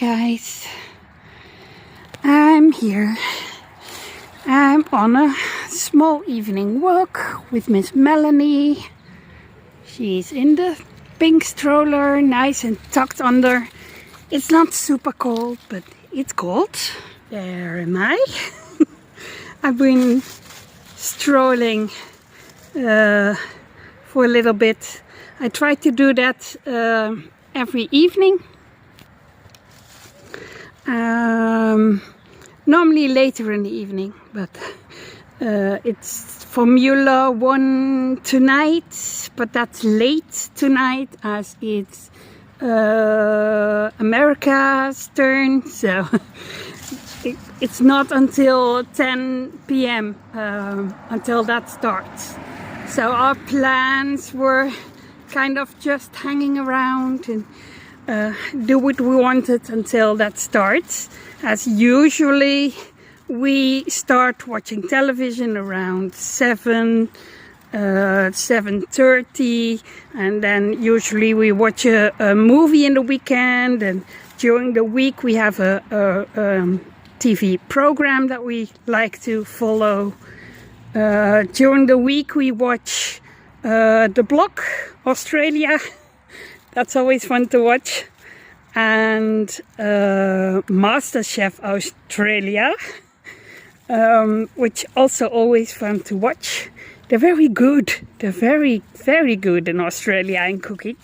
guys, I'm here. I'm on a small evening walk with Miss Melanie. She's in the pink stroller, nice and tucked under. It's not super cold, but it's cold. There am I. I've been strolling for a little bit. I try to do that every evening. Normally later in the evening, but it's Formula 1 tonight, but that's late tonight as it's America's turn, so it's not until 10 p.m. Until that starts. So our plans were kind of just hanging around and do what we wanted until that starts. As usually we start watching television around 7:30, and then usually we watch a movie in the weekend, and during the week we have a TV program that we like to follow. During the week we watch The Block, Australia. That's always fun to watch. And MasterChef Australia, which also always fun to watch. They're very good. They're very, very good in Australia in cooking.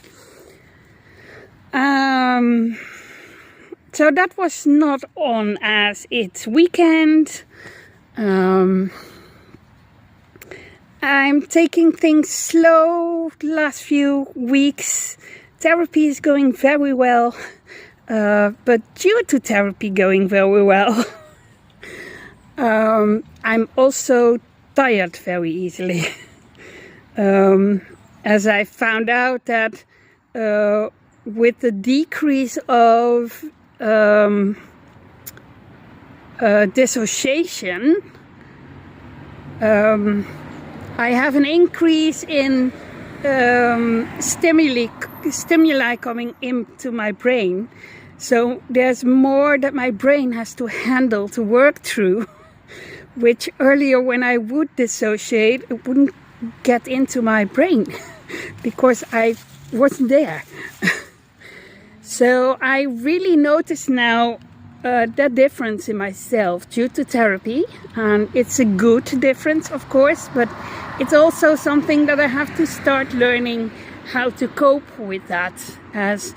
So that was not on as it's weekend. I'm taking things slow the last few weeks. Therapy is going very well, but due to therapy going very well, I'm also tired very easily. As I found out that with the decrease of dissociation, I have an increase in stimuli coming into my brain. So there's more that my brain has to handle, to work through, which earlier when I would dissociate, it wouldn't get into my brain because I wasn't there. So I really notice now that difference in myself due to therapy, and it's a good difference, of course, but it's also something that I have to start learning how to cope with that. As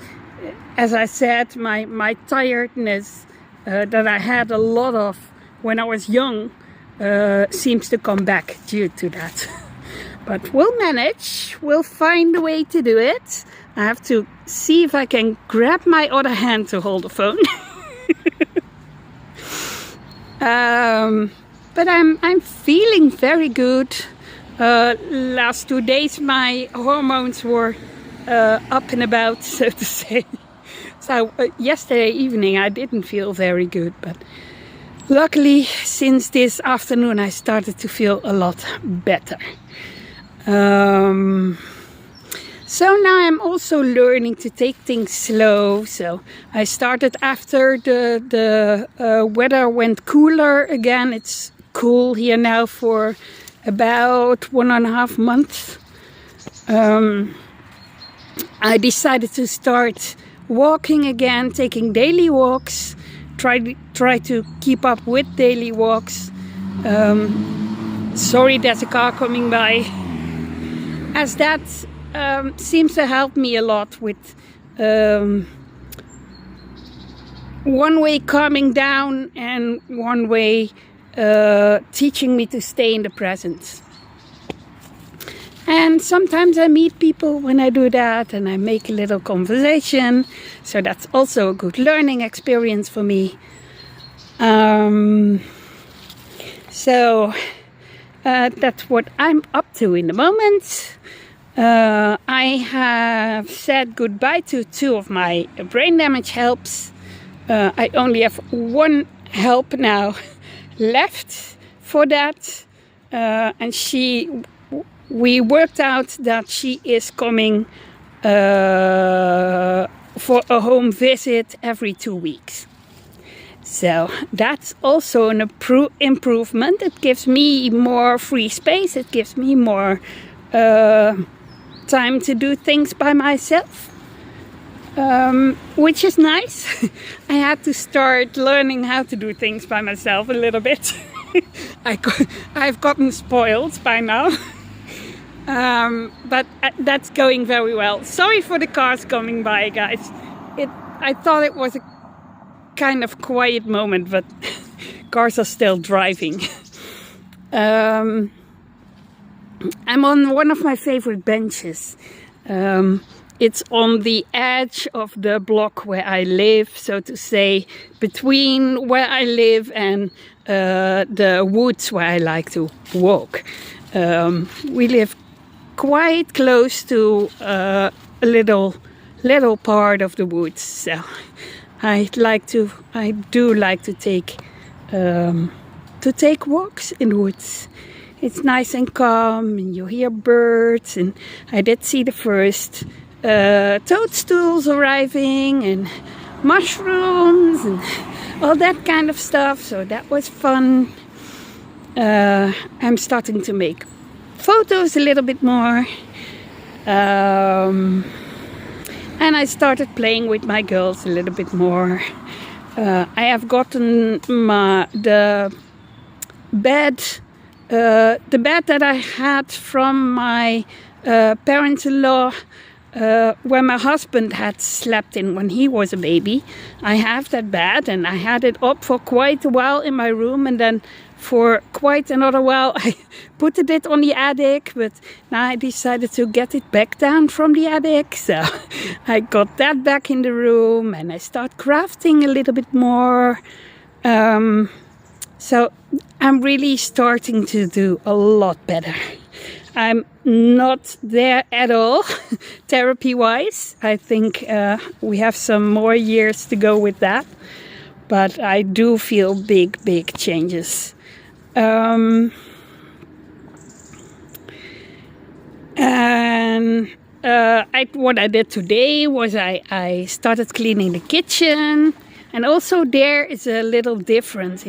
I said, my tiredness that I had a lot of when I was young seems to come back due to that. But we'll manage. We'll find a way to do it. I have to see if I can grab my other hand to hold the phone. But I'm feeling very good. Last 2 days my hormones were up and about, so to say. So yesterday evening I didn't feel very good, but luckily since this afternoon I started to feel a lot better. So now I'm also learning to take things slow. So I started after the weather went cooler again. It's cool here now for about 1.5 months. I decided to start walking again, taking daily walks. Try to keep up with daily walks. Sorry, there's a car coming by. As that seems to help me a lot with one way calming down and one way teaching me to stay in the present. And sometimes I meet people when I do that and I make a little conversation. So that's also a good learning experience for me. So that's what I'm up to in the moment. I have said goodbye to 2 of my brain damage helps. I only have 1 help now left for that. And we worked out that she is coming for a home visit every 2 weeks. So that's also an improvement. It gives me more free space. It gives me more time to do things by myself, which is nice. I had to start learning how to do things by myself a little bit. I've gotten spoiled by now. But that's going very well. Sorry for the cars coming by, guys. I thought it was a kind of quiet moment, but cars are still driving. I'm on one of my favorite benches. It's on the edge of the block where I live, so to say, between where I live and the woods where I like to walk. We live quite close to a little part of the woods, so I do like to take walks in the woods. It's nice and calm, and you hear birds, and I did see the first toadstools arriving, and mushrooms, and all that kind of stuff, so that was fun. I'm starting to make photos a little bit more, and I started playing with my girls a little bit more. I have gotten the bed that I had from my parents-in-law, where my husband had slept in when he was a baby. I have that bed, and I had it up for quite a while in my room, and then for quite another while I put it on the attic, but now I decided to get it back down from the attic, so I got that back in the room, and I start crafting a little bit more. So I'm really starting to do a lot better. I'm not there at all, therapy-wise. I think we have some more years to go with that, but I do feel big changes. What I did today was I started cleaning the kitchen, and also there is a little difference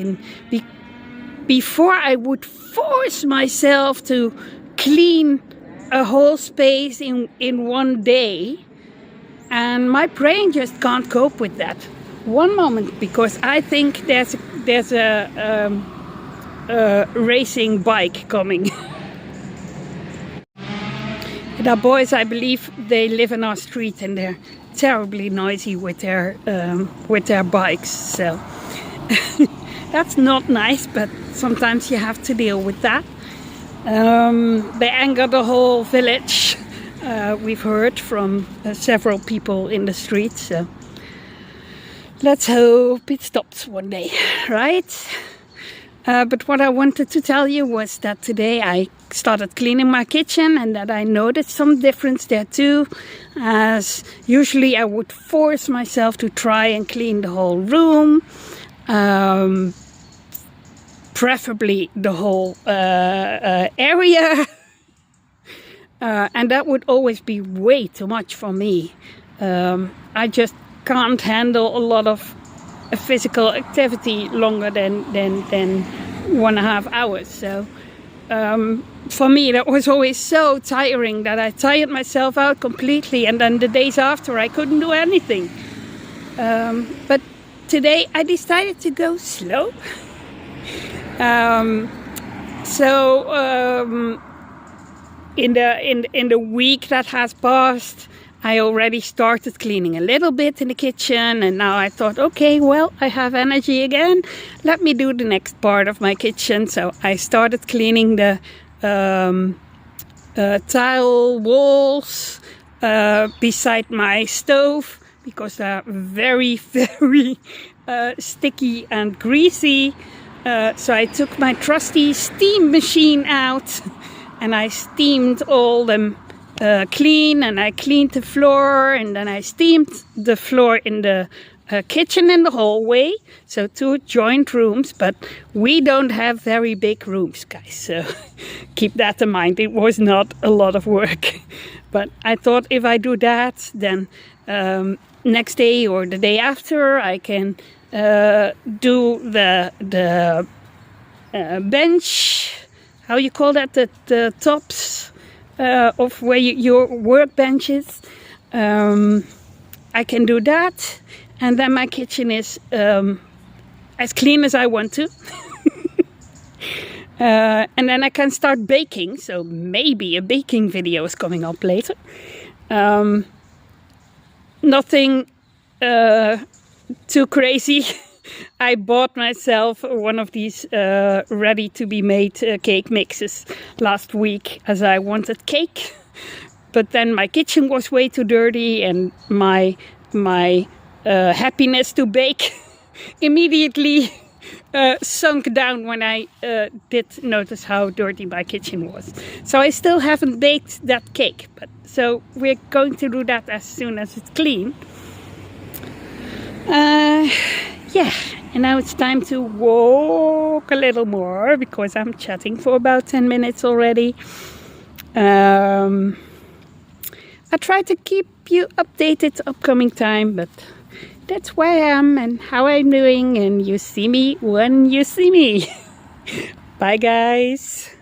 before I would force myself to clean a whole space in one day, and my brain just can't cope with that. One moment, because I think there's a racing bike coming. The boys, I believe, they live in our street, and they're terribly noisy with their bikes. So that's not nice, but sometimes you have to deal with that. They anger the whole village. We've heard from several people in the street. So let's hope it stops one day, right? But what I wanted to tell you was that today I started cleaning my kitchen, and that I noticed some difference there too. As usually I would force myself to try and clean the whole room, preferably the whole area, and that would always be way too much for me. I just can't handle a lot of physical activity longer than 1.5 hours. So for me that was always so tiring that I tired myself out completely, and then the days after I couldn't do anything. But today I decided to go slow. In the week that has passed, I already started cleaning a little bit in the kitchen, and now I thought, okay, well, I have energy again. Let me do the next part of my kitchen. So I started cleaning the tile walls beside my stove, because they're very sticky and greasy. So I took my trusty steam machine out, and I steamed all them clean, and I cleaned the floor, and then I steamed the floor in the kitchen and the hallway. So 2 joint rooms, but we don't have very big rooms, guys, so keep that in mind. It was not a lot of work, but I thought if I do that, then next day or the day after. I can do the bench, how you call that, the tops of where your workbench is. I can do that, and then my kitchen is as clean as I want to. And then I can start baking, so maybe a baking video is coming up later. Nothing too crazy. I bought myself one of these ready-to-be-made cake mixes last week as I wanted cake. But then my kitchen was way too dirty, and my happiness to bake immediately sunk down when I did notice how dirty my kitchen was. So I still haven't baked that cake, but so we're going to do that as soon as it's clean. Yeah, and now it's time to walk a little more because I'm chatting for about 10 minutes already. I try to keep you updated upcoming time, but that's where I am and how I'm doing, and you see me when you see me. Bye guys.